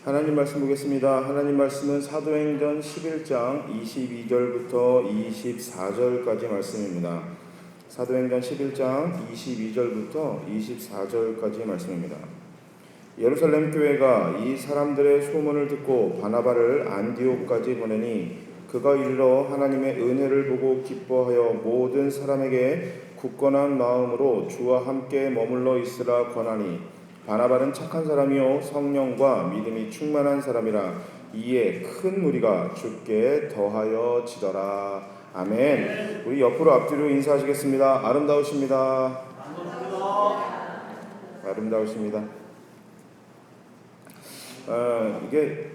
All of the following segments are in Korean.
하나님 말씀 보겠습니다. 하나님 말씀은 사도행전 11장 22절부터 24절까지 말씀입니다. 사도행전 11장 22절부터 24절까지 말씀입니다. 예루살렘 교회가 이 사람들의 소문을 듣고 바나바를 안디옥까지 보내니 그가 이르러 하나님의 은혜를 보고 기뻐하여 모든 사람에게 굳건한 마음으로 주와 함께 머물러 있으라 권하니 바나바는 착한 사람이요 성령과 믿음이 충만한 사람이라 이에 큰 무리가 주께 더하여 지더라. 아멘. 우리 옆으로 앞뒤로 인사하시겠습니다. 아름다우십니다. 아름다우십니다. 이게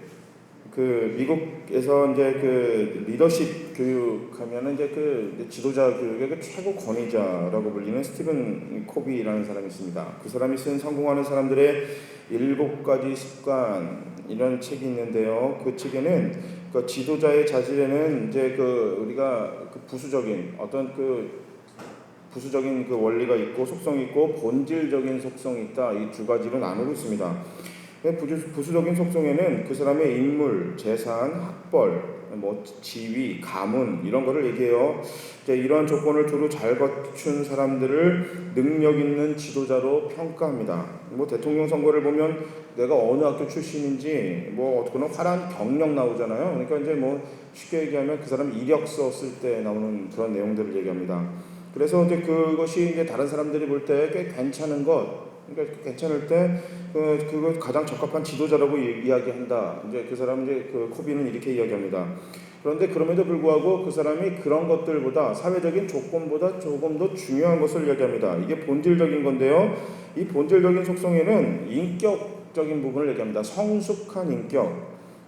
미국에서 이제 리더십 교육하면은 이제 지도자 교육의 최고 권위자라고 불리는 스티븐 코비라는 사람이 있습니다. 그 사람이 쓴 성공하는 사람들의 7가지 습관 이런 책이 있는데요. 그 책에는 그 지도자의 자질에는 이제 우리가 부수적인 어떤 부수적인 원리가 있고 속성이 있고 본질적인 속성이 있다. 이 2가지로 나누고 있습니다. 부수적인 속성에는 그 사람의 인물, 재산, 학벌, 지위, 가문 이런 거를 얘기해요. 이러한 조건을 두루 잘 갖춘 사람들을 능력 있는 지도자로 평가합니다. 대통령 선거를 보면 내가 어느 학교 출신인지 어떻거나 화려한 경력 나오잖아요. 그러니까 이제 쉽게 얘기하면 그 사람 이력서 쓸 때 나오는 그런 내용들을 얘기합니다. 그래서 이제 그것이 이제 다른 사람들이 볼 때 꽤 괜찮은 것. 그러니까 괜찮을 때 그거 가장 적합한 지도자라고 이야기한다. 이제 그 사람 코비는 이렇게 이야기합니다. 그런데 그럼에도 불구하고 그 사람이 그런 것들보다 사회적인 조건보다 조금 더 중요한 것을 이야기합니다. 이게 본질적인 건데요. 이 본질적인 속성에는 인격적인 부분을 얘기합니다. 성숙한 인격,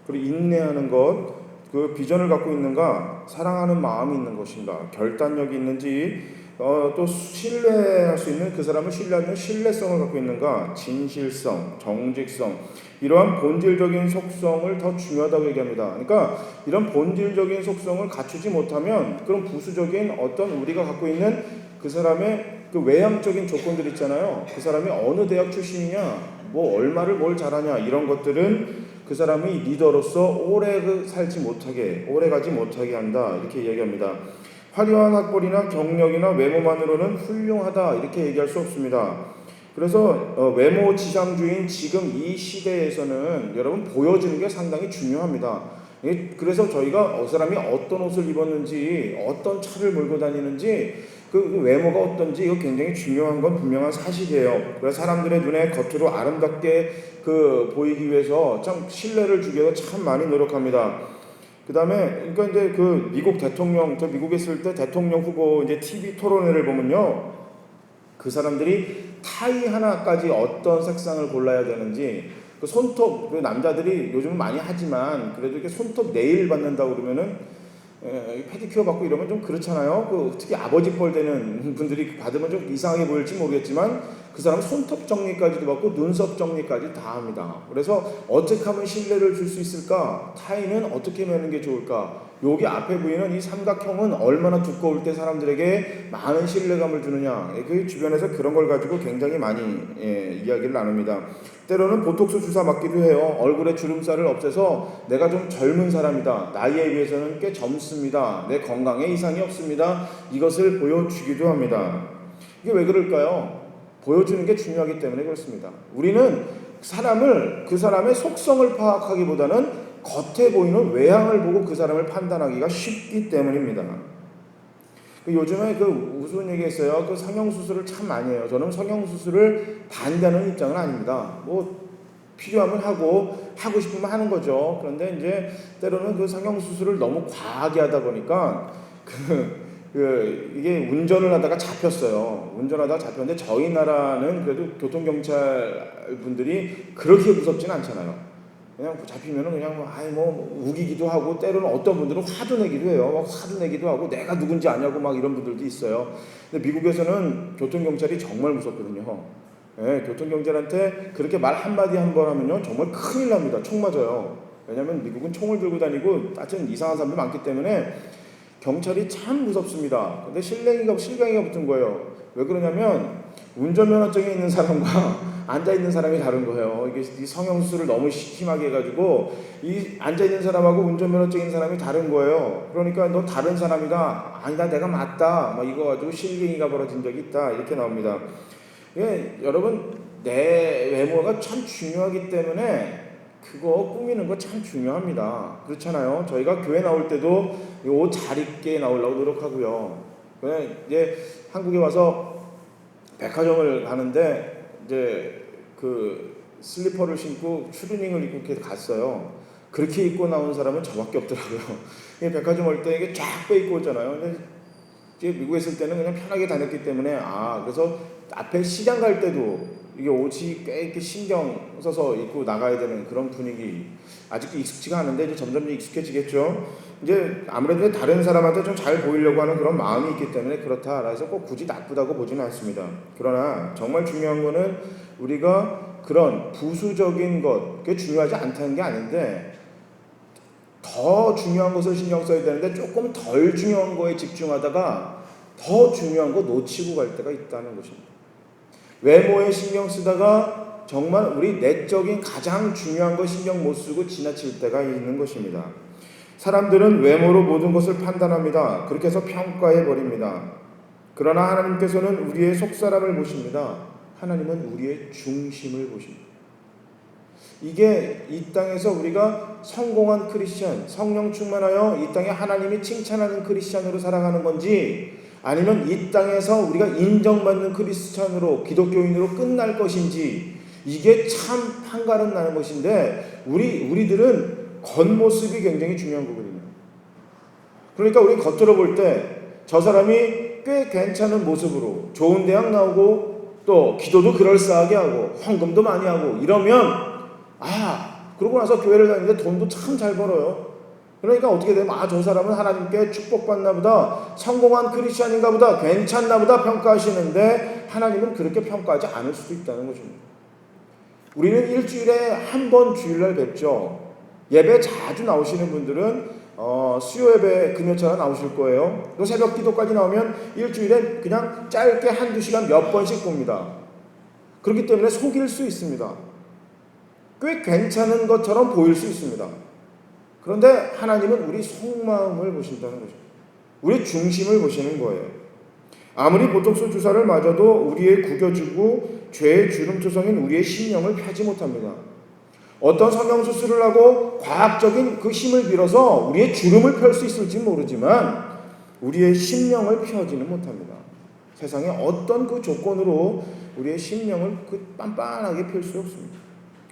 그리고 인내하는 것, 그 비전을 갖고 있는가, 사랑하는 마음이 있는 것인가, 결단력이 있는지. 또 신뢰할 수 있는 그 사람을 신뢰하는 신뢰성을 갖고 있는가, 진실성, 정직성 이러한 본질적인 속성을 더 중요하다고 얘기합니다. 그러니까 이런 본질적인 속성을 갖추지 못하면 그런 부수적인 어떤 우리가 갖고 있는 그 사람의 외향적인 조건들 있잖아요. 그 사람이 어느 대학 출신이냐, 얼마를 뭘 잘하냐 이런 것들은 그 사람이 리더로서 오래 살지 못하게, 오래 가지 못하게 한다 이렇게 얘기합니다. 화려한 학벌이나 경력이나 외모만으로는 훌륭하다 이렇게 얘기할 수 없습니다. 그래서 외모 지상주의인 지금 이 시대에서는 여러분 보여주는 게 상당히 중요합니다. 그래서 저희가 사람이 어떤 옷을 입었는지 어떤 차를 몰고 다니는지 그 외모가 어떤지 이거 굉장히 중요한 건 분명한 사실이에요. 그래서 사람들의 눈에 겉으로 아름답게 보이기 위해서 참 신뢰를 주기 위해서 참 많이 노력합니다. 그 다음에, 그러니까 이제 미국 대통령, 저 미국에 있을 때 대통령 후보 이제 TV 토론회를 보면요. 그 사람들이 타이 하나까지 어떤 색상을 골라야 되는지, 손톱, 남자들이 요즘 많이 하지만, 그래도 이렇게 손톱 네일 받는다고 그러면은, 페디큐어 받고 이러면 좀 그렇잖아요. 특히 아버지 뻘 되는 분들이 받으면 좀 이상하게 보일지 모르겠지만, 그 사람은 손톱 정리까지도 받고 눈썹 정리까지 다 합니다. 그래서 어떻게 하면 신뢰를 줄 수 있을까? 타이는 어떻게 매는 게 좋을까? 여기 앞에 보이는 이 삼각형은 얼마나 두꺼울 때 사람들에게 많은 신뢰감을 주느냐? 그 주변에서 그런 걸 가지고 굉장히 많이 이야기를 나눕니다. 때로는 보톡스 주사 맞기도 해요. 얼굴에 주름살을 없애서 내가 좀 젊은 사람이다. 나이에 비해서는 꽤 젊습니다. 내 건강에 이상이 없습니다. 이것을 보여주기도 합니다. 이게 왜 그럴까요? 보여주는 게 중요하기 때문에 그렇습니다. 우리는 그 사람의 속성을 파악하기보다는 겉에 보이는 외향을 보고 그 사람을 판단하기가 쉽기 때문입니다. 요즘에 무슨 얘기했어요? 성형수술을 참 많이 해요. 저는 성형수술을 반대하는 입장은 아닙니다. 필요하면 하고 싶으면 하는 거죠. 그런데 이제 때로는 성형수술을 너무 과하게 하다 보니까 이게 운전을 하다가 잡혔어요. 운전하다가 잡혔는데 저희 나라는 그래도 교통경찰 분들이 그렇게 무섭진 않잖아요. 그냥 잡히면은 그냥 우기기도 하고 때로는 어떤 분들은 화도 내기도 해요. 화도 내기도 하고 내가 누군지 아냐고 이런 분들도 있어요. 근데 미국에서는 교통경찰이 정말 무섭거든요. 교통경찰한테 그렇게 말 한마디 한 번 하면요 정말 큰일 납니다. 총 맞아요. 왜냐면 미국은 총을 들고 다니고 하여튼 이상한 사람들 많기 때문에 경찰이 참 무섭습니다. 근데 실갱이가 붙은 거예요. 왜 그러냐면 운전면허증이 있는 사람과 앉아 있는 사람이 다른 거예요. 이게 이 성형수술을 너무 심하게 해가지고 이 앉아 있는 사람하고 운전면허증 있는 사람이 다른 거예요. 그러니까 너 다른 사람이다. 아니다, 내가 맞다. 막 이거 가지고 실갱이가 벌어진 적이 있다. 이렇게 나옵니다. 예, 여러분 내 외모가 참 중요하기 때문에 그거 꾸미는 거 참 중요합니다. 그렇잖아요. 저희가 교회 나올 때도 옷 잘 입게 나오려고 노력하고요. 이제 한국에 와서 백화점을 가는데 이제 그 슬리퍼를 신고 추리닝을 입고 이렇게 갔어요. 그렇게 입고 나온 사람은 저밖에 없더라고요. 백화점 올 때 이게 쫙 빼입고 오잖아요. 근데 이제 미국에 있을 때는 그냥 편하게 다녔기 때문에 그래서 앞에 시장 갈 때도 이게 옷이 꽤 이렇게 신경 써서 입고 나가야 되는 그런 분위기. 아직도 익숙지가 않은데 이제 점점 익숙해지겠죠. 이제 아무래도 다른 사람한테 좀 잘 보이려고 하는 그런 마음이 있기 때문에 그렇다. 그래서 꼭 굳이 나쁘다고 보지는 않습니다. 그러나 정말 중요한 거는 우리가 그런 부수적인 것, 그게 중요하지 않다는 게 아닌데 더 중요한 것을 신경 써야 되는데 조금 덜 중요한 거에 집중하다가 더 중요한 거 놓치고 갈 때가 있다는 것입니다. 외모에 신경 쓰다가 정말 우리 내적인 가장 중요한 거 신경 못 쓰고 지나칠 때가 있는 것입니다. 사람들은 외모로 모든 것을 판단합니다. 그렇게 해서 평가해 버립니다. 그러나 하나님께서는 우리의 속사람을 보십니다. 하나님은 우리의 중심을 보십니다. 이게 이 땅에서 우리가 성공한 크리스천, 성령 충만하여 이 땅에 하나님이 칭찬하는 크리스천으로 살아가는 건지 아니면 이 땅에서 우리가 인정받는 크리스천으로 기독교인으로 끝날 것인지 이게 참 판가름 나는 것인데 우리들은 겉모습이 굉장히 중요한 거거든요. 그러니까 우리 겉으로 볼 때 저 사람이 꽤 괜찮은 모습으로 좋은 대학 나오고 또 기도도 그럴싸하게 하고 헌금도 많이 하고 이러면 그러고 나서 교회를 다니는데 돈도 참 잘 벌어요. 그러니까 어떻게 되면 저 사람은 하나님께 축복받나 보다, 성공한 크리스찬인가 보다, 괜찮나 보다 평가하시는데 하나님은 그렇게 평가하지 않을 수도 있다는 것입니다. 우리는 일주일에 한 번 주일날 뵙죠. 예배 자주 나오시는 분들은 수요 예배 금요차가 나오실 거예요. 또 새벽 기도까지 나오면 일주일에 그냥 짧게 한두 시간 몇 번씩 봅니다. 그렇기 때문에 속일 수 있습니다. 꽤 괜찮은 것처럼 보일 수 있습니다. 그런데 하나님은 우리 속마음을 보신다는 거죠. 우리 중심을 보시는 거예요. 아무리 보톡스 주사를 맞아도 우리의 구겨지고 죄의 주름투성인 우리의 심령을 펴지 못합니다. 어떤 성형수술을 하고 과학적인 그 힘을 빌어서 우리의 주름을 펼 수 있을지 모르지만 우리의 심령을 펴지는 못합니다. 세상에 어떤 그 조건으로 우리의 심령을 그 빤빤하게 펼 수 없습니다.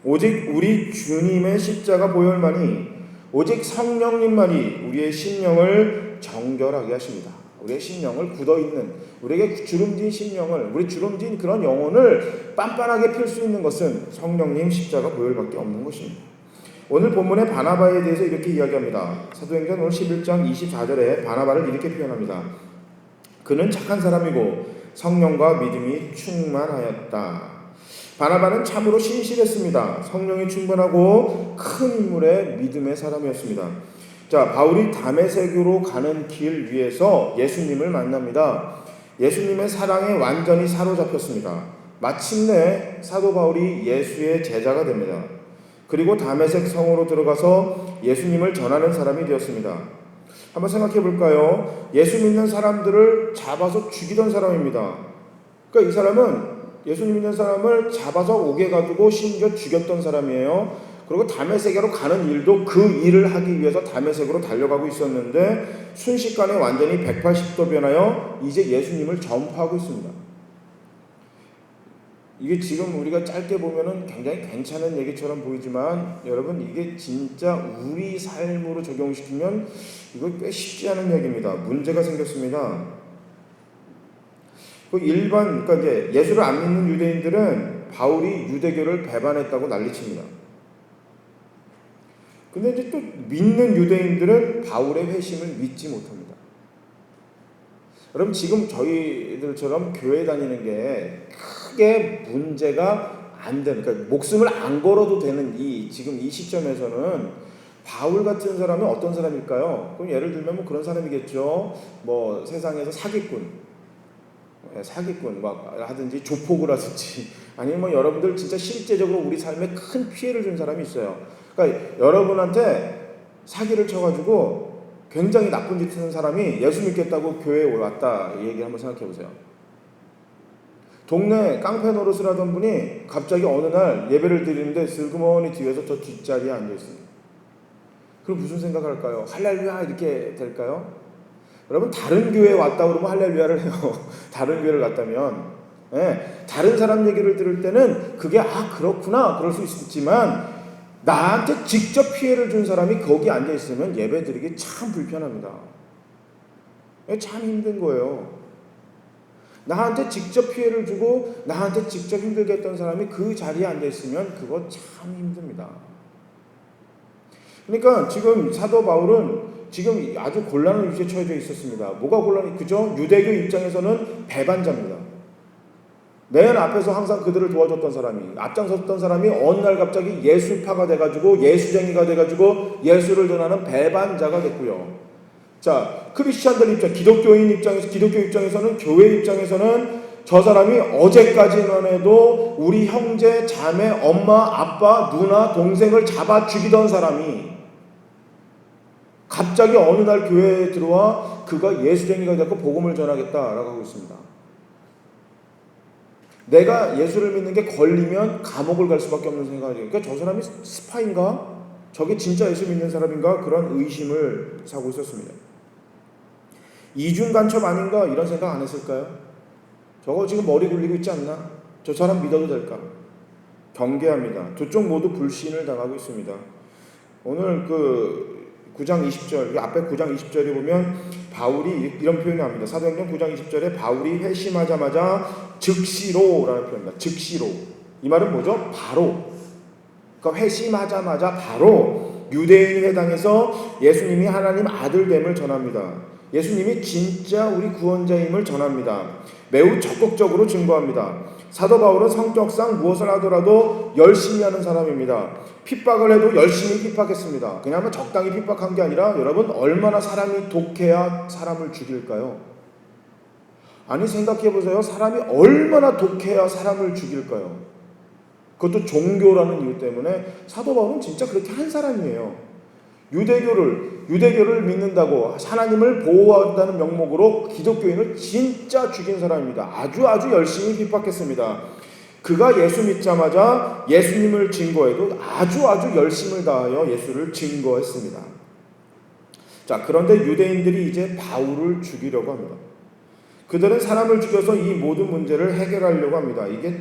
오직 우리 주님의 십자가 보혈만이, 오직 성령님만이 우리의 심령을 정결하게 하십니다. 우리의 심령을 굳어있는, 우리에게 주름진 심령을, 우리 주름진 그런 영혼을 빤빤하게 펼 수 있는 것은 성령님 십자가 보혈밖에 없는 것입니다. 오늘 본문의 바나바에 대해서 이렇게 이야기합니다. 사도행전 오늘 11장 24절에 바나바를 이렇게 표현합니다. 그는 착한 사람이고 성령과 믿음이 충만하였다. 바나바는 참으로 신실했습니다. 성령이 충만하고 큰 인물의 믿음의 사람이었습니다. 자, 바울이 다메섹으로 가는 길 위에서 예수님을 만납니다. 예수님의 사랑에 완전히 사로잡혔습니다. 마침내 사도 바울이 예수의 제자가 됩니다. 그리고 다메섹 성으로 들어가서 예수님을 전하는 사람이 되었습니다. 한번 생각해 볼까요? 예수 믿는 사람들을 잡아서 죽이던 사람입니다. 그러니까 이 사람은 예수님 믿는 사람을 잡아서 옥에 가두고 심지어 죽였던 사람이에요. 그리고 다메섹으로 가는 일도 그 일을 하기 위해서 다메섹으로 달려가고 있었는데 순식간에 완전히 180도 변하여 이제 예수님을 전파하고 있습니다. 이게 지금 우리가 짧게 보면은 굉장히 괜찮은 얘기처럼 보이지만 여러분 이게 진짜 우리 삶으로 적용시키면 이거 꽤 쉽지 않은 얘기입니다. 문제가 생겼습니다. 그러니까 이제 예수를 안 믿는 유대인들은 바울이 유대교를 배반했다고 난리칩니다. 근데 이제 또 믿는 유대인들은 바울의 회심을 믿지 못합니다. 여러분 지금 저희들처럼 교회 다니는 게 크게 문제가 안 되는, 그러니까 목숨을 안 걸어도 되는 지금 이 시점에서는 바울 같은 사람은 어떤 사람일까요? 그럼 예를 들면 뭐 그런 사람이겠죠. 뭐 세상에서 사기꾼 막 하든지 조폭을 하든지 아니면 뭐 여러분들 진짜 실제적으로 우리 삶에 큰 피해를 준 사람이 있어요. 그러니까 여러분한테 사기를 쳐가지고 굉장히 나쁜 짓 하는 사람이 예수 믿겠다고 교회에 왔다, 이 얘기 한번 생각해 보세요. 동네 깡패 노릇을 하던 분이 갑자기 어느 날 예배를 드리는데 슬그머니 뒤에서 저 뒷자리에 앉아있습니다. 그럼 무슨 생각할까요? 할렐루야 이렇게 될까요? 여러분, 다른 교회에 왔다 그러면 할렐루야를 해요. 다른 교회를 갔다면. 다른 사람 얘기를 들을 때는 그게 그렇구나 그럴 수 있지만, 나한테 직접 피해를 준 사람이 거기 앉아있으면 예배 드리기 참 불편합니다. 참 힘든 거예요. 나한테 직접 피해를 주고 나한테 직접 힘들게 했던 사람이 그 자리에 앉아있으면 그거 참 힘듭니다. 그러니까 지금 사도 바울은 지금 아주 곤란한 위치에 처해져 있었습니다. 뭐가 곤란해? 그죠? 유대교 입장에서는 배반자입니다. 맨 앞에서 항상 그들을 도와줬던 사람이, 앞장섰던 사람이 어느 날 갑자기 예수파가 돼가지고 예수쟁이가 돼가지고 예수를 전하는 배반자가 됐고요. 자, 크리스찬들 입장, 기독교 입장에서는, 교회 입장에서는 저 사람이 어제까지만 해도 우리 형제, 자매, 엄마, 아빠, 누나, 동생을 잡아 죽이던 사람이 갑자기 어느 날 교회에 들어와 그가 예수쟁이가 되고 복음을 전하겠다라고 하고 있습니다. 내가 예수를 믿는 게 걸리면 감옥을 갈 수밖에 없는 생각이에요. 그러니까 저 사람이 스파인가? 저게 진짜 예수 믿는 사람인가? 그런 의심을 사고 있었습니다. 이중 간첩 아닌가? 이런 생각 안 했을까요? 저거 지금 머리 굴리고 있지 않나? 저 사람 믿어도 될까? 경계합니다. 두 쪽 모두 불신을 당하고 있습니다. 오늘 9장 20절, 앞에 9장 20절에 보면 바울이 이런 표현을 합니다. 사도행전 9장 20절에 바울이 회심하자마자 즉시로라는 표현입니다. 즉시로. 이 말은 뭐죠? 바로. 그러니까 회심하자마자 바로 유대인 회당에서 예수님이 하나님 아들됨을 전합니다. 예수님이 진짜 우리 구원자임을 전합니다. 매우 적극적으로 증거합니다. 사도 바울은 성격상 무엇을 하더라도 열심히 하는 사람입니다. 핍박을 해도 열심히 핍박했습니다. 그냥 적당히 핍박한 게 아니라, 여러분, 얼마나 사람이 독해야 사람을 죽일까요? 아니, 생각해보세요. 사람이 얼마나 독해야 사람을 죽일까요? 그것도 종교라는 이유 때문에. 사도 바울은 진짜 그렇게 한 사람이에요. 유대교를 믿는다고, 하나님을 보호한다는 명목으로 기독교인을 진짜 죽인 사람입니다. 아주 열심히 핍박했습니다. 그가 예수 믿자마자 예수님을 증거해도 아주 열심을 다하여 예수를 증거했습니다. 자, 그런데 유대인들이 이제 바울을 죽이려고 합니다. 그들은 사람을 죽여서 이 모든 문제를 해결하려고 합니다. 이게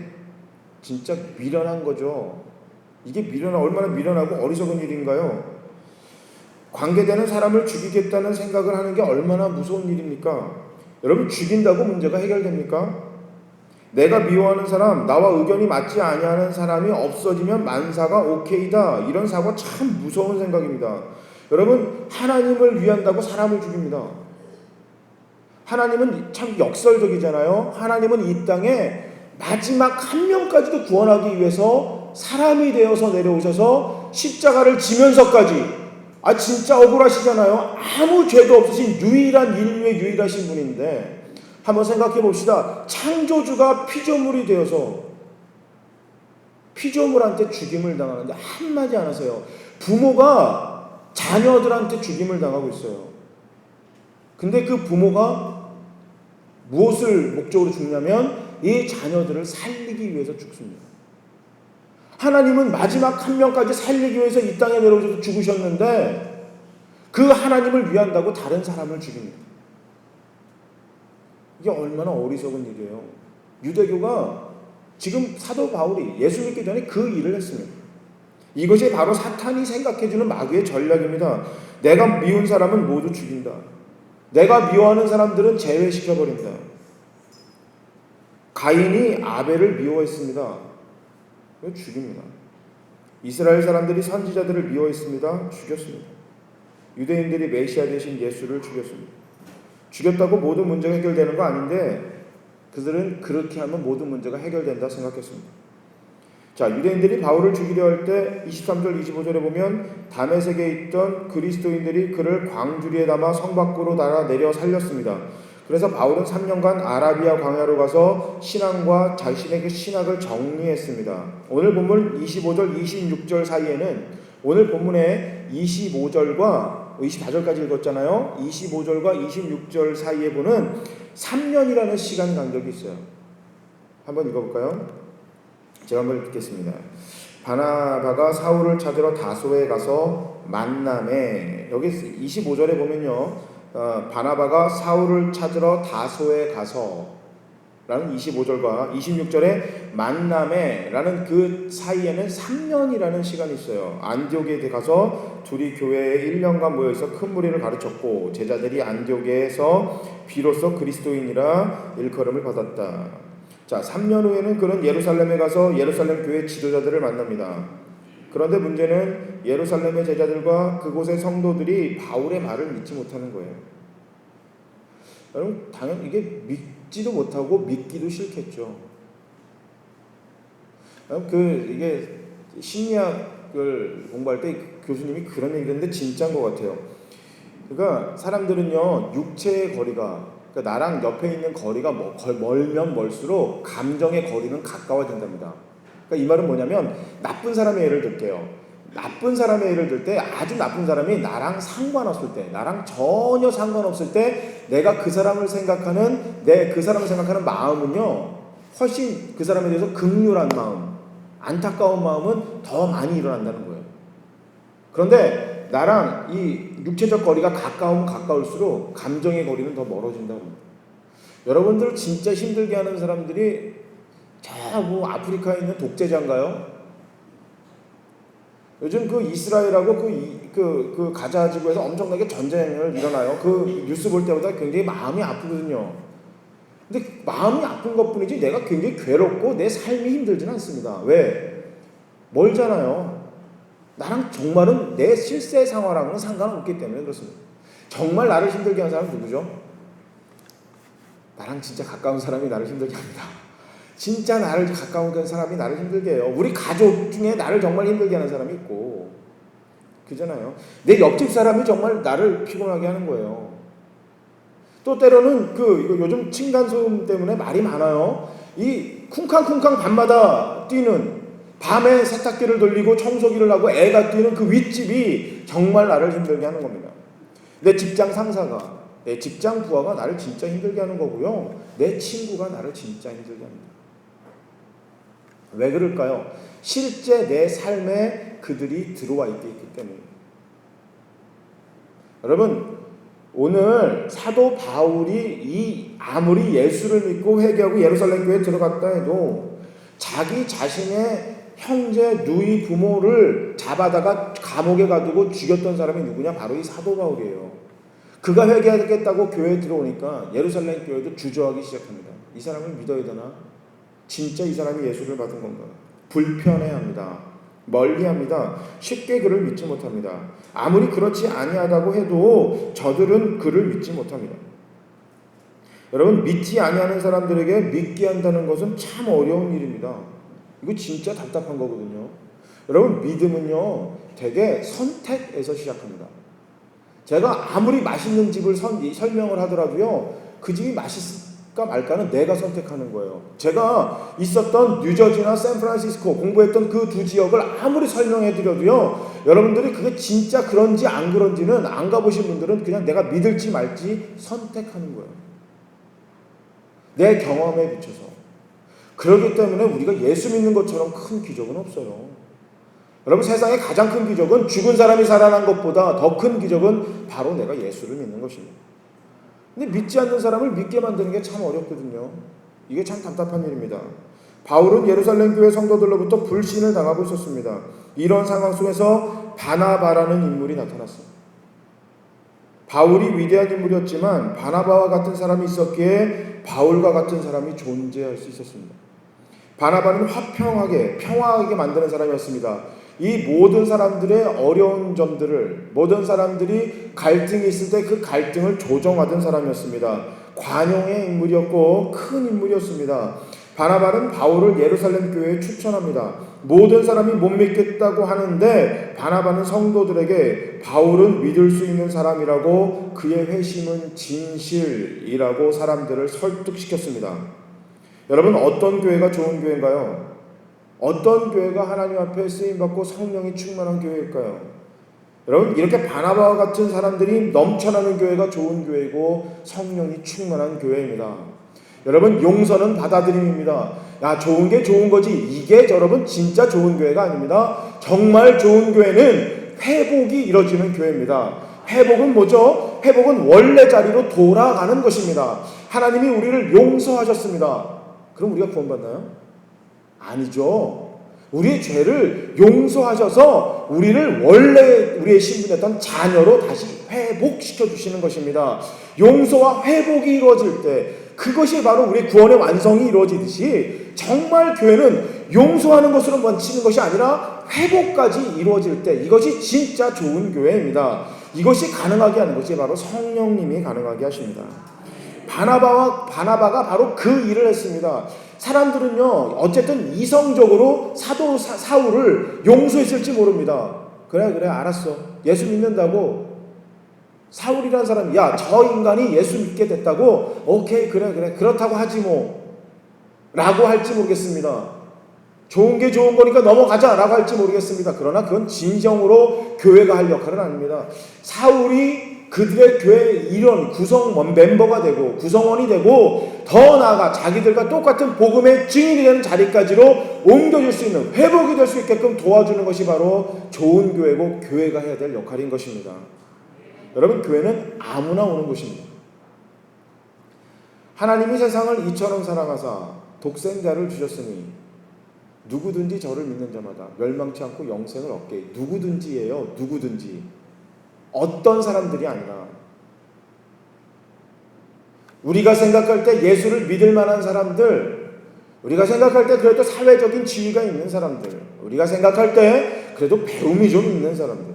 진짜 미련한 거죠. 이게 얼마나 미련하고 어리석은 일인가요? 관계되는 사람을 죽이겠다는 생각을 하는 게 얼마나 무서운 일입니까? 여러분, 죽인다고 문제가 해결됩니까? 내가 미워하는 사람, 나와 의견이 맞지 아니하는 사람이 없어지면 만사가 오케이다. 이런 사고 참 무서운 생각입니다. 여러분, 하나님을 위한다고 사람을 죽입니다. 하나님은 참 역설적이잖아요. 하나님은 이 땅에 마지막 한 명까지도 구원하기 위해서 사람이 되어서 내려오셔서 십자가를 지면서까지, 진짜 억울하시잖아요. 아무 죄도 없으신 인류의 유일하신 분인데, 한번 생각해 봅시다. 창조주가 피조물이 되어서 피조물한테 죽임을 당하는데 한마디 안 하세요. 부모가 자녀들한테 죽임을 당하고 있어요. 근데 그 부모가 무엇을 목적으로 죽냐면 이 자녀들을 살리기 위해서 죽습니다. 하나님은 마지막 한 명까지 살리기 위해서 이 땅에 내려오셔서 죽으셨는데, 그 하나님을 위한다고 다른 사람을 죽입니다. 이게 얼마나 어리석은 일이에요. 유대교가 지금 사도 바울이 예수 믿기 전에 그 일을 했습니다. 이것이 바로 사탄이 생각해주는 마귀의 전략입니다. 내가 미운 사람은 모두 죽인다. 내가 미워하는 사람들은 제외시켜버린다. 가인이 아벨을 미워했습니다. 죽입니다. 이스라엘 사람들이 선지자들을 미워했습니다. 죽였습니다. 유대인들이 메시아 대신 예수를 죽였습니다. 죽였다고 모든 문제가 해결되는 거 아닌데, 그들은 그렇게 하면 모든 문제가 해결된다 생각했습니다. 자, 유대인들이 바울을 죽이려 할 때 23절 25절에 보면 다메섹에 있던 그리스도인들이 그를 광주리에 담아 성 밖으로 달아 내려 살렸습니다. 그래서 바울은 3년간 아라비아 광야로 가서 신앙과 자신의 그 신학을 정리했습니다. 오늘 본문 25절, 26절 사이에는 오늘 본문의 25절과 24절까지 읽었잖아요. 25절과 26절 사이에 보는 3년이라는 시간 간격이 있어요. 한번 읽어볼까요? 제가 한번 읽겠습니다. 바나바가 사울을 찾으러 다소에 가서 만남에, 여기 25절에 보면요, 바나바가 사울을 찾으러 다소에 가서 라는 25절과 26절에 만남에 라는 그 사이에는 3년이라는 시간이 있어요. 안디옥에 가서 둘이 교회에 1년간 모여서 큰 무리를 가르쳤고 제자들이 안디옥에서 비로소 그리스도인이라 일컬음을 받았다. 자, 3년 후에는 그는 예루살렘에 가서 예루살렘 교회 지도자들을 만납니다. 그런데 문제는 예루살렘의 제자들과 그곳의 성도들이 바울의 말을 믿지 못하는 거예요. 여러분, 당연히 이게 믿지도 못하고 믿기도 싫겠죠. 이게 심리학을 공부할 때 교수님이 그런 얘기를 했는데 진짜인 것 같아요. 그러니까 사람들은요, 육체의 거리가, 그러니까 나랑 옆에 있는 거리가 멀면 멀수록 감정의 거리는 가까워진답니다. 그러니까 이 말은 뭐냐면, 나쁜 사람의 예를 들게요. 나쁜 사람의 예를 들 때, 아주 나쁜 사람이 나랑 상관없을 때, 나랑 전혀 상관없을 때 내가 그 사람을 생각하는 마음은요, 훨씬 그 사람에 대해서 긍휼한 마음, 안타까운 마음은 더 많이 일어난다는 거예요. 그런데 나랑 이 육체적 거리가 가까우면 가까울수록 감정의 거리는 더 멀어진다고 합니다. 여러분들 진짜 힘들게 하는 사람들이 아프리카에 있는 독재자인가요? 요즘 그 이스라엘하고 그 가자 지구에서 엄청나게 전쟁을 일어나요. 그 뉴스 볼 때마다 굉장히 마음이 아프거든요. 근데 마음이 아픈 것뿐이지 내가 굉장히 괴롭고 내 삶이 힘들지는 않습니다. 왜? 멀잖아요. 나랑 정말은 내 실세 상황랑은 상관없기 때문에 그렇습니다. 정말 나를 힘들게 하는 사람은 누구죠? 나랑 진짜 가까운 사람이 나를 힘들게 합니다. 진짜 나를 가까운 사람이 나를 힘들게 해요. 우리 가족 중에 나를 정말 힘들게 하는 사람이 있고, 그잖아요. 내 옆집 사람이 정말 나를 피곤하게 하는 거예요. 또 때로는 이거 요즘 층간소음 때문에 말이 많아요. 이 쿵쾅쿵쾅 밤마다 뛰는, 밤에 세탁기를 돌리고 청소기를 하고 애가 뛰는 그 윗집이 정말 나를 힘들게 하는 겁니다. 내 직장 상사가, 내 직장 부하가 나를 진짜 힘들게 하는 거고요. 내 친구가 나를 진짜 힘들게 합니다. 왜 그럴까요? 실제 내 삶에 그들이 들어와 있기 때문입니다. 여러분, 오늘 사도 바울이 아무리 예수를 믿고 회개하고 예루살렘 교회에 들어갔다 해도 자기 자신의 형제, 누이, 부모를 잡아다가 감옥에 가두고 죽였던 사람이 누구냐? 바로 이 사도 바울이에요. 그가 회개하겠다고 교회에 들어오니까 예루살렘 교회도 주저하기 시작합니다. 이 사람을 믿어야 되나? 진짜 이 사람이 예수를 받은 건가? 불편해합니다. 멀리합니다. 쉽게 그를 믿지 못합니다. 아무리 그렇지 아니하다고 해도 저들은 그를 믿지 못합니다. 여러분, 믿지 아니하는 사람들에게 믿게 한다는 것은 참 어려운 일입니다. 이거 진짜 답답한 거거든요. 여러분, 믿음은요, 되게 선택에서 시작합니다. 제가 아무리 맛있는 집을 설명을 하더라도요, 그 집이 맛있을까 말까는 내가 선택하는 거예요. 제가 있었던 뉴저지나 샌프란시스코 공부했던 그 두 지역을 아무리 설명해 드려도요, 여러분들이 그게 진짜 그런지 안 그런지는 안 가보신 분들은 그냥 내가 믿을지 말지 선택하는 거예요. 내 경험에 비춰서. 그렇기 때문에 우리가 예수 믿는 것처럼 큰 기적은 없어요. 여러분, 세상에 가장 큰 기적은 죽은 사람이 살아난 것보다 더 큰 기적은 바로 내가 예수를 믿는 것입니다. 근데 믿지 않는 사람을 믿게 만드는 게 참 어렵거든요. 이게 참 답답한 일입니다. 바울은 예루살렘 교회 성도들로부터 불신을 당하고 있었습니다. 이런 상황 속에서 바나바라는 인물이 나타났어요. 바울이 위대한 인물이었지만 바나바와 같은 사람이 있었기에 바울과 같은 사람이 존재할 수 있었습니다. 바나바는 평화하게 만드는 사람이었습니다. 이 모든 사람들의 어려운 점들을, 모든 사람들이 갈등이 있을 때 그 갈등을 조정하던 사람이었습니다. 관용의 인물이었고 큰 인물이었습니다. 바나바는 바울을 예루살렘 교회에 추천합니다. 모든 사람이 못 믿겠다고 하는데 바나바는 성도들에게 바울은 믿을 수 있는 사람이라고 그의 회심은 진실이라고 사람들을 설득시켰습니다. 여러분, 어떤 교회가 좋은 교회인가요? 어떤 교회가 하나님 앞에 쓰임받고 성령이 충만한 교회일까요? 여러분, 이렇게 바나바와 같은 사람들이 넘쳐나는 교회가 좋은 교회이고 성령이 충만한 교회입니다. 여러분, 용서는 받아들임입니다. 야, 좋은 게 좋은 거지, 이게 여러분 진짜 좋은 교회가 아닙니다. 정말 좋은 교회는 회복이 이루어지는 교회입니다. 회복은 뭐죠? 회복은 원래 자리로 돌아가는 것입니다. 하나님이 우리를 용서하셨습니다. 그럼 우리가 구원받나요? 아니죠. 우리의 죄를 용서하셔서 우리를 원래 우리의 신분이었던 자녀로 다시 회복시켜 주시는 것입니다. 용서와 회복이 이루어질 때 그것이 바로 우리 구원의 완성이 이루어지듯이 정말 교회는 용서하는 것으로 멈추는 것이 아니라 회복까지 이루어질 때 이것이 진짜 좋은 교회입니다. 이것이 가능하게 하는 것이 바로 성령님이 가능하게 하십니다. 바나바가 바로 그 일을 했습니다. 사람들은요, 어쨌든 이성적으로 사도 사울을 용서했을지 모릅니다. 그래 알았어, 예수 믿는다고. 사울이라는 사람이, 야, 저 인간이 예수 믿게 됐다고, 오케이, 그래 그렇다고 하지 뭐 라고 할지 모르겠습니다. 좋은 게 좋은 거니까 넘어가자 라고 할지 모르겠습니다. 그러나 그건 진정으로 교회가 할 역할은 아닙니다. 사울이 그들의 교회의 일원, 멤버가 되고 구성원이 되고 더 나아가 자기들과 똑같은 복음의 증인이 되는 자리까지로 옮겨질 수 있는, 회복이 될 수 있게끔 도와주는 것이 바로 좋은 교회고 교회가 해야 될 역할인 것입니다. 여러분, 교회는 아무나 오는 곳입니다. 하나님이 세상을 이처럼 사랑하사 독생자를 주셨으니 누구든지 저를 믿는 자마다 멸망치 않고 영생을 얻게. 누구든지예요. 누구든지. 어떤 사람들이 아니라 우리가 생각할 때 예수를 믿을 만한 사람들, 우리가 생각할 때 그래도 사회적인 지위가 있는 사람들, 우리가 생각할 때 그래도 배움이 좀 있는 사람들,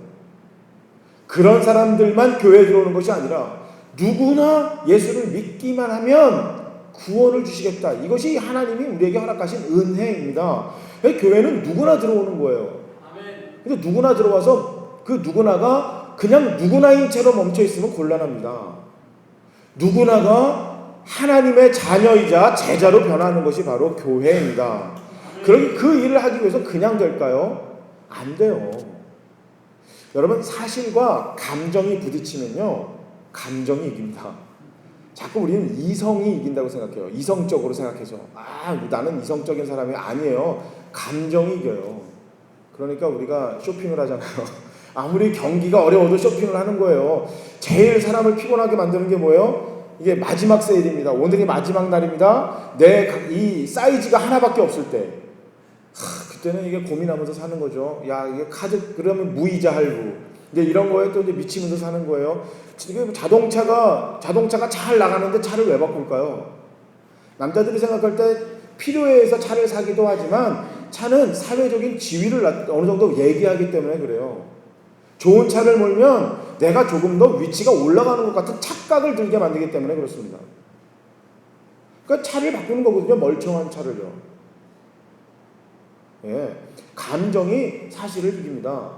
그런 사람들만 교회에 들어오는 것이 아니라 누구나 예수를 믿기만 하면 구원을 주시겠다. 이것이 하나님이 우리에게 허락하신 은혜입니다. 교회는 누구나 들어오는 거예요. 근데 누구나 들어와서 그 누구나가 그냥 누구나인 채로 멈춰 있으면 곤란합니다. 누구나가 하나님의 자녀이자 제자로 변하는 것이 바로 교회입니다. 그러니 그 일을 하기 위해서 그냥 될까요? 안 돼요. 여러분, 사실과 감정이 부딪히면요, 감정이 이깁니다. 자꾸 우리는 이성이 이긴다고 생각해요. 이성적으로 생각해서 나는 이성적인 사람이 아니에요. 감정이 이겨요. 그러니까 우리가 쇼핑을 하잖아요. 아무리 경기가 어려워도 쇼핑을 하는 거예요. 제일 사람을 피곤하게 만드는 게 뭐예요? 이게 마지막 세일입니다. 오늘이 마지막 날입니다. 이 사이즈가 하나밖에 없을 때, 그때는 이게 고민하면서 사는 거죠. 야, 이게 카드, 그러면 무이자 할부. 이제 이런 거에 또 이제 미치면서 사는 거예요. 지금 자동차가 잘 나가는데 차를 왜 바꿀까요? 남자들이 생각할 때 필요해서 차를 사기도 하지만 차는 사회적인 지위를 어느 정도 얘기하기 때문에 그래요. 좋은 차를 몰면 내가 조금 더 위치가 올라가는 것 같은 착각을 들게 만들기 때문에 그렇습니다. 그러니까 차를 바꾸는 거거든요. 멀쩡한 차를요. 예, 감정이 사실을 이깁니다.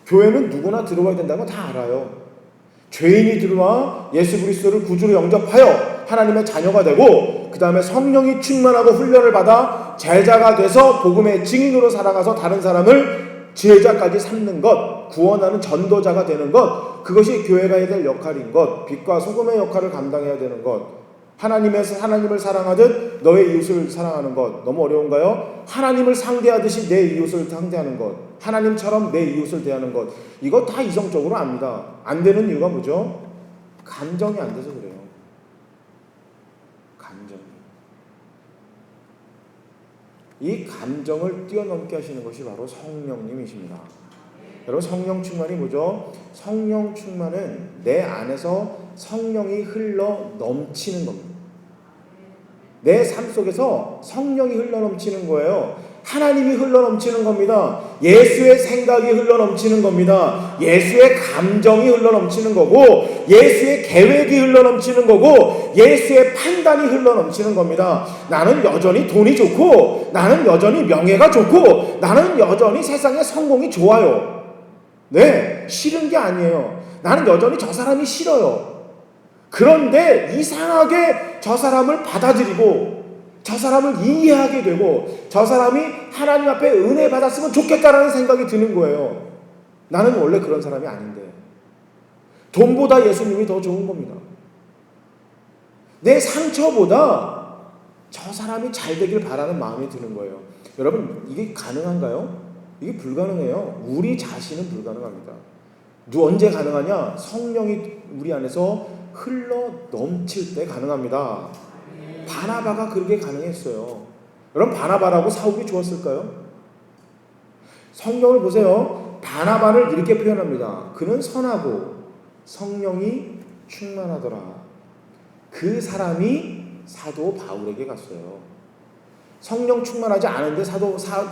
교회는 누구나 들어와야 된다는 거 다 알아요. 죄인이 들어와 예수 그리스도를 구주로 영접하여 하나님의 자녀가 되고 그 다음에 성령이 충만하고 훈련을 받아 제자가 돼서 복음의 증인으로 살아가서 다른 사람을 제자까지 삼는 것, 구원하는 전도자가 되는 것, 그것이 교회가 해야 될 역할인 것, 빛과 소금의 역할을 감당해야 되는 것, 하나님을 사랑하듯 너의 이웃을 사랑하는 것. 너무 어려운가요? 하나님을 상대하듯이 내 이웃을 상대하는 것, 하나님처럼 내 이웃을 대하는 것, 이거 다 이성적으로 압니다. 안 되는 이유가 뭐죠? 감정이 안 돼서 그래요. 감정. 이 감정을 뛰어넘게 하시는 것이 바로 성령님이십니다. 여러분, 성령 충만이 뭐죠? 성령 충만은 내 안에서 성령이 흘러 넘치는 겁니다. 내 삶 속에서 성령이 흘러 넘치는 거예요. 하나님이 흘러넘치는 겁니다. 예수의 생각이 흘러넘치는 겁니다. 예수의 감정이 흘러넘치는 거고, 예수의 계획이 흘러넘치는 거고, 예수의 판단이 흘러넘치는 겁니다. 나는 여전히 돈이 좋고, 나는 여전히 명예가 좋고, 나는 여전히 세상의 성공이 좋아요. 네, 싫은 게 아니에요. 나는 여전히 저 사람이 싫어요. 그런데 이상하게 저 사람을 받아들이고, 저 사람을 이해하게 되고, 저 사람이 하나님 앞에 은혜 받았으면 좋겠다라는 생각이 드는 거예요. 나는 원래 그런 사람이 아닌데. 돈보다 예수님이 더 좋은 겁니다. 내 상처보다 저 사람이 잘 되길 바라는 마음이 드는 거예요. 여러분, 이게 가능한가요? 이게 불가능해요. 우리 자신은 불가능합니다. 언제 가능하냐? 성령이 우리 안에서 흘러 넘칠 때 가능합니다. 바나바가 그렇게 가능했어요. 여러분, 바나바라고 사울이 좋았을까요? 성경을 보세요. 바나바를 이렇게 표현합니다. 그는 선하고 성령이 충만하더라. 그 사람이 사도 바울에게 갔어요. 성령 충만하지 않은데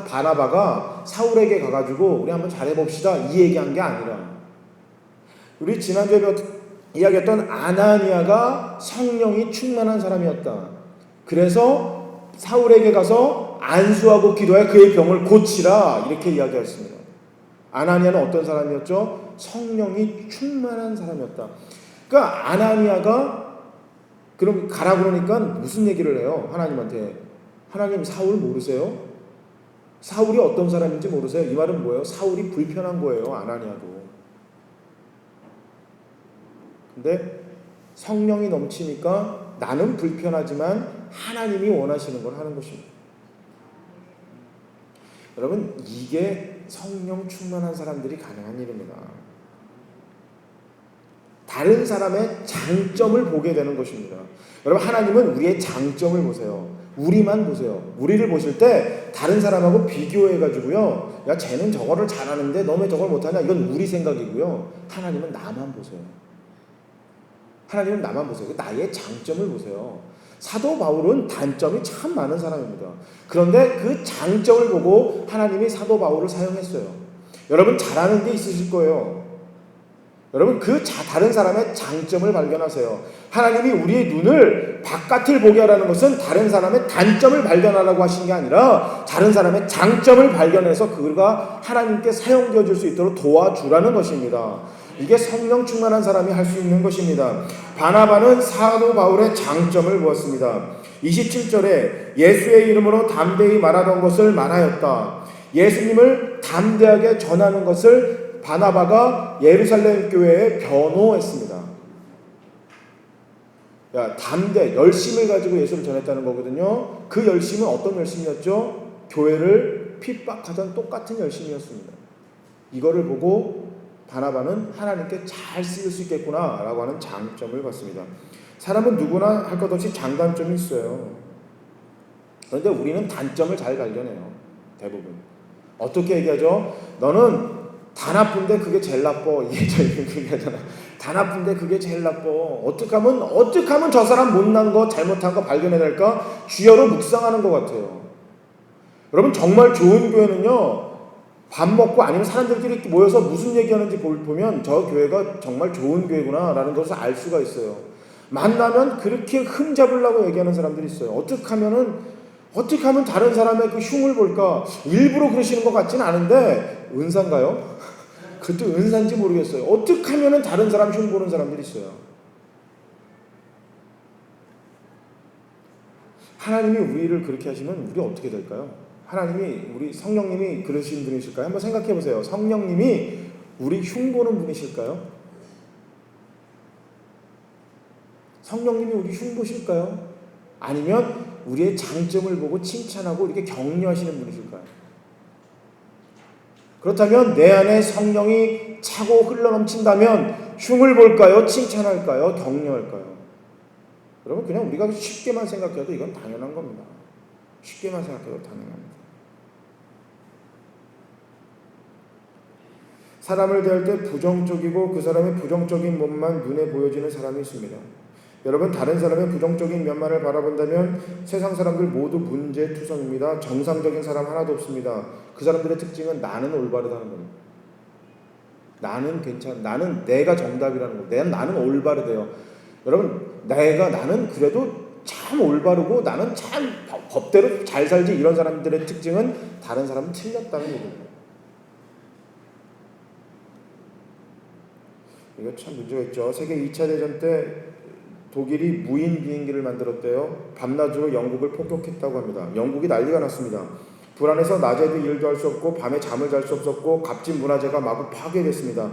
바나바가 사울에게 가가지고 우리 한번 잘해봅시다 이 얘기한 게 아니라, 우리 지난주에 이야기했던 아나니아가 성령이 충만한 사람이었다. 그래서 사울에게 가서 안수하고 기도해 그의 병을 고치라 이렇게 이야기했습니다. 아나니아는 어떤 사람이었죠? 성령이 충만한 사람이었다. 그러니까 아나니아가 그럼 가라 그러니까 무슨 얘기를 해요? 하나님한테. 하나님, 사울 모르세요? 사울이 어떤 사람인지 모르세요? 이 말은 뭐예요? 사울이 불편한 거예요. 아나니아도. 근데 성령이 넘치니까 나는 불편하지만 하나님이 원하시는 걸 하는 것입니다. 여러분, 이게 성령 충만한 사람들이 가능한 일입니다. 다른 사람의 장점을 보게 되는 것입니다. 여러분, 하나님은 우리의 장점을 보세요. 우리만 보세요. 우리를 보실 때 다른 사람하고 비교해가지고요, 야, 쟤는 저거를 잘하는데 너 왜 저걸 못하냐, 이건 우리 생각이고요. 하나님은 나만 보세요. 하나님은 나만 보세요. 나의 장점을 보세요. 사도 바울은 단점이 참 많은 사람입니다. 그런데 그 장점을 보고 하나님이 사도 바울을 사용했어요. 여러분, 잘하는 게 있으실 거예요. 여러분, 다른 사람의 장점을 발견하세요. 하나님이 우리의 눈을 바깥을 보게 하라는 것은 다른 사람의 단점을 발견하라고 하신 게 아니라 다른 사람의 장점을 발견해서 그가 하나님께 사용되어 줄 수 있도록 도와주라는 것입니다. 이게 성령 충만한 사람이 할 수 있는 것입니다. 바나바는 사도 바울의 장점을 보았습니다. 27절에 예수의 이름으로 담대히 말하던 것을 말하였다. 예수님을 담대하게 전하는 것을 바나바가 예루살렘 교회에 변호했습니다. 열심을 가지고 예수를 전했다는 거거든요. 그 열심은 어떤 열심이었죠? 교회를 핍박하던 똑같은 열심이었습니다. 이거를 보고 바나바는 하나님께 잘 쓰일 수 있겠구나 라고 하는 장점을 봤습니다. 사람은 누구나 할 것 없이 장단점이 있어요. 그런데 우리는 단점을 잘 발견해요. 대부분. 어떻게 얘기하죠? 너는 다 나쁜데 그게 제일 나빠. 이게 얘기하잖아. 다 나쁜데 그게 제일 나빠. 어떻게 하면 저 사람 못난 거, 잘못한 거 발견해야 될까? 주여로 묵상하는 것 같아요. 여러분, 정말 좋은 교회는요, 밥 먹고 아니면 사람들끼리 모여서 무슨 얘기하는지 보면 저 교회가 정말 좋은 교회구나 라는 것을 알 수가 있어요. 만나면 그렇게 흠잡으려고 얘기하는 사람들이 있어요. 어떻게 하면 다른 사람의 그 흉을 볼까? 일부러 그러시는 것 같지는 않은데 은사인가요? 그것도 은사인지 모르겠어요. 어떻게 하면 다른 사람 흉 보는 사람들이 있어요. 하나님이 우리를 그렇게 하시면 우리 어떻게 될까요? 하나님이, 우리 성령님이 그러신 분이실까요? 한번 생각해 보세요. 성령님이 우리 흉 보는 분이실까요? 성령님이 우리 흉 보실까요? 아니면 우리의 장점을 보고 칭찬하고 이렇게 격려하시는 분이실까요? 그렇다면 내 안에 성령이 차고 흘러넘친다면 흉을 볼까요? 칭찬할까요? 격려할까요? 여러분, 그냥 우리가 쉽게만 생각해도 이건 당연한 겁니다. 쉽게만 생각해도 당연합니다. 사람을 대할 때 부정적이고 그 사람의 부정적인 몸만 눈에 보여지는 사람이 있습니다. 여러분, 다른 사람의 부정적인 면만을 바라본다면 세상 사람들 모두 문제투성입니다. 정상적인 사람 하나도 없습니다. 그 사람들의 특징은 나는 올바르다는 겁니다. 나는 나는 내가 정답이라는 거. 나는 올바르대요. 여러분, 나는 그래도 참 올바르고 나는 참 법대로 잘 살지, 이런 사람들의 특징은 다른 사람은 틀렸다는 얘기입니다. 이거 참 문제가 있죠. 세계 2차 대전 때 독일이 무인 비행기를 만들었대요. 밤낮으로 영국을 폭격했다고 합니다. 영국이 난리가 났습니다. 불안해서 낮에도 일도 할 수 없고 밤에 잠을 잘 수 없었고 값진 문화재가 마구 파괴됐습니다.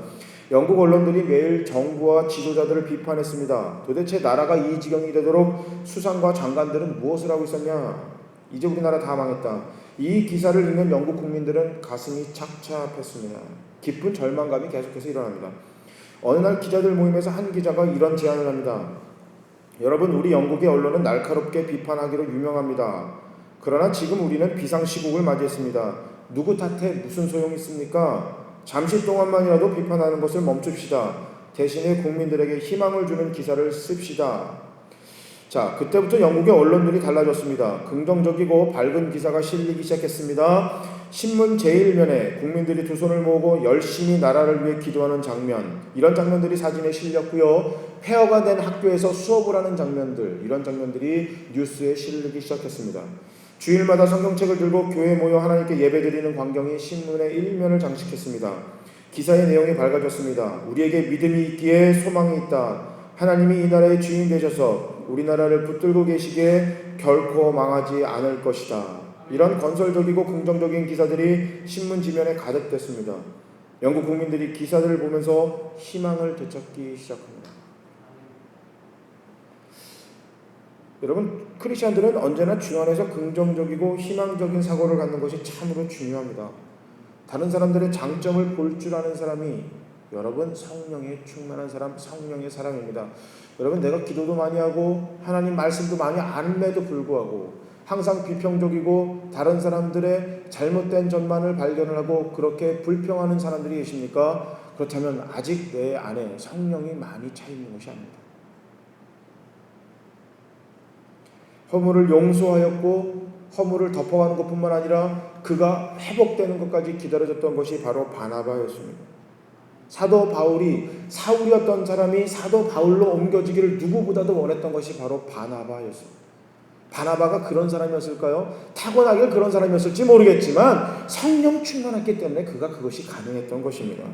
영국 언론들이 매일 정부와 지도자들을 비판했습니다. 도대체 나라가 이 지경이 되도록 수상과 장관들은 무엇을 하고 있었냐? 이제 우리나라 다 망했다. 이 기사를 읽는 영국 국민들은 가슴이 착잡했습니다. 깊은 절망감이 계속해서 일어납니다. 어느 날 기자들 모임에서 한 기자가 이런 제안을 합니다. 여러분, 우리 영국의 언론은 날카롭게 비판하기로 유명합니다. 그러나 지금 우리는 비상시국을 맞이했습니다. 누구 탓에 무슨 소용이 있습니까? 잠시 동안만이라도 비판하는 것을 멈춥시다. 대신에 국민들에게 희망을 주는 기사를 씁시다. 자, 그때부터 영국의 언론들이 달라졌습니다. 긍정적이고 밝은 기사가 실리기 시작했습니다. 신문 제1면에 국민들이 두 손을 모으고 열심히 나라를 위해 기도하는 장면, 이런 장면들이 사진에 실렸고요. 폐허가 된 학교에서 수업을 하는 장면들, 이런 장면들이 뉴스에 실리기 시작했습니다. 주일마다 성경책을 들고 교회에 모여 하나님께 예배드리는 광경이 신문의 1면을 장식했습니다. 기사의 내용이 밝아졌습니다. 우리에게 믿음이 있기에 소망이 있다. 하나님이 이 나라의 주인 되셔서 우리나라를 붙들고 계시기에 결코 망하지 않을 것이다. 이런 건설적이고 긍정적인 기사들이 신문 지면에 가득됐습니다. 영국 국민들이 기사들을 보면서 희망을 되찾기 시작합니다. 여러분, 크리스천들은 언제나 주 안에서 긍정적이고 희망적인 사고를 갖는 것이 참으로 중요합니다. 다른 사람들의 장점을 볼 줄 아는 사람이 여러분 성령에 충만한 사람, 성령의 사람입니다. 여러분, 내가 기도도 많이 하고 하나님 말씀도 많이 안음에도 불구하고 항상 비평적이고 다른 사람들의 잘못된 전만을 발견을 하고 그렇게 불평하는 사람들이 계십니까? 그렇다면 아직 내 안에 성령이 많이 차 있는 것이 아닙니다. 허물을 용서하였고 허물을 덮어가는 것뿐만 아니라 그가 회복되는 것까지 기다려졌던 것이 바로 바나바였습니다. 사도 바울이 사울이었던 사람이 사도 바울로 옮겨지기를 누구보다도 원했던 것이 바로 바나바였습니다. 바나바가 그런 사람이었을까요? 타고나길 그런 사람이었을지 모르겠지만 성령 충만했기 때문에 그가 그것이 가능했던 것입니다.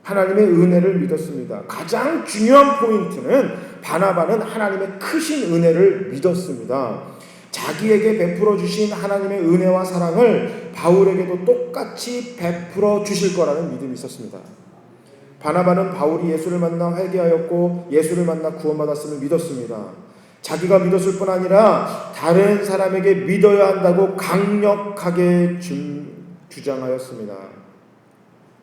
하나님의 은혜를 믿었습니다. 가장 중요한 포인트는 바나바는 하나님의 크신 은혜를 믿었습니다. 자기에게 베풀어 주신 하나님의 은혜와 사랑을 바울에게도 똑같이 베풀어 주실 거라는 믿음이 있었습니다. 바나바는 바울이 예수를 만나 회개하였고 예수를 만나 구원받았음을 믿었습니다. 자기가 믿었을 뿐 아니라 다른 사람에게 믿어야 한다고 강력하게 주장하였습니다.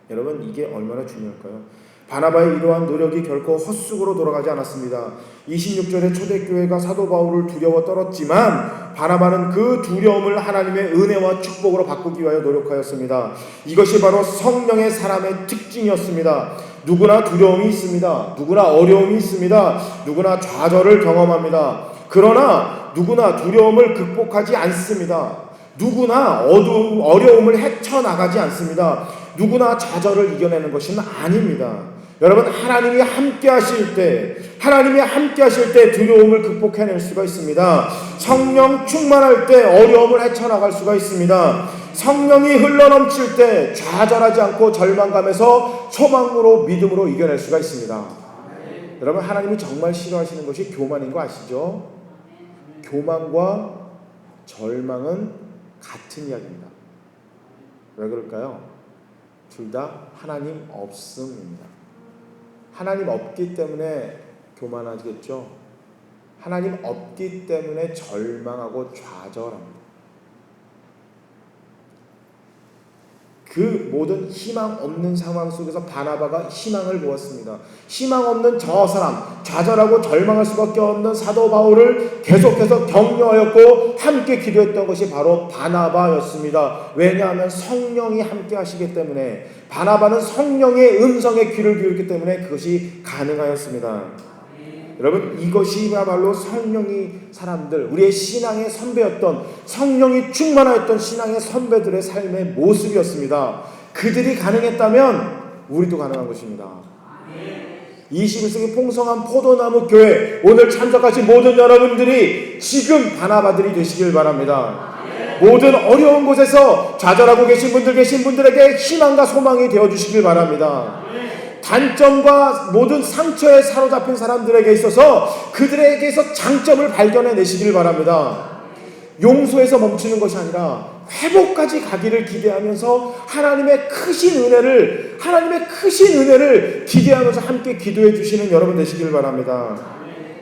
여러분, 이게 얼마나 중요할까요? 바나바의 이러한 노력이 결코 헛수고로 돌아가지 않았습니다. 26절에 초대교회가 사도 바울을 두려워 떨었지만 바나바는 그 두려움을 하나님의 은혜와 축복으로 바꾸기 위하여 노력하였습니다. 이것이 바로 성령의 사람의 특징이었습니다. 누구나 두려움이 있습니다. 누구나 어려움이 있습니다. 누구나 좌절을 경험합니다. 그러나 누구나 두려움을 극복하지 않습니다. 누구나 어려움을 헤쳐나가지 않습니다. 누구나 좌절을 이겨내는 것은 아닙니다. 여러분, 하나님이 함께 하실 때 두려움을 극복해낼 수가 있습니다. 성령 충만할 때 어려움을 헤쳐나갈 수가 있습니다. 성령이 흘러넘칠 때 좌절하지 않고 절망감에서 소망으로 믿음으로 이겨낼 수가 있습니다. 여러분, 하나님이 정말 싫어하시는 것이 교만인 거 아시죠? 교만과 절망은 같은 이야기입니다. 왜 그럴까요? 둘 다 하나님 없음입니다. 하나님 없기 때문에 교만하겠죠. 하나님 없기 때문에 절망하고 좌절합니다. 그 모든 희망 없는 상황 속에서 바나바가 희망을 보았습니다. 희망 없는 저 사람, 좌절하고 절망할 수밖에 없는 사도 바울을 계속해서 격려하였고 함께 기도했던 것이 바로 바나바였습니다. 왜냐하면 성령이 함께 하시기 때문에, 바나바는 성령의 음성에 귀를 기울였기 때문에 그것이 가능하였습니다. 여러분, 이것이야말로 성령이 사람들, 우리의 신앙의 선배였던, 성령이 충만하였던 신앙의 선배들의 삶의 모습이었습니다. 그들이 가능했다면 우리도 가능한 것입니다. 21세기 풍성한 포도나무 교회, 오늘 참석하신 모든 여러분들이 지금 바나바들이 되시길 바랍니다. 모든 어려운 곳에서 좌절하고 계신 분들에게 희망과 소망이 되어주시길 바랍니다. 단점과 모든 상처에 사로잡힌 사람들에게 있어서 그들에게서 장점을 발견해내시길 바랍니다. 용서에서 멈추는 것이 아니라 회복까지 가기를 기대하면서 하나님의 크신 은혜를 기대하면서 함께 기도해 주시는 여러분 되시길 바랍니다.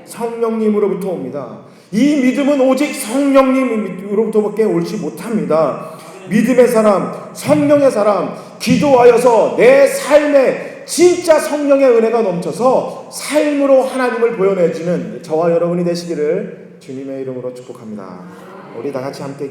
성령님으로부터 옵니다. 이 믿음은 오직 성령님으로부터밖에 옳지 못합니다. 믿음의 사람, 성령의 사람, 기도하여서 내 삶에 진짜 성령의 은혜가 넘쳐서 삶으로 하나님을 보여내주는 저와 여러분이 되시기를 주님의 이름으로 축복합니다. 우리 다 같이 함께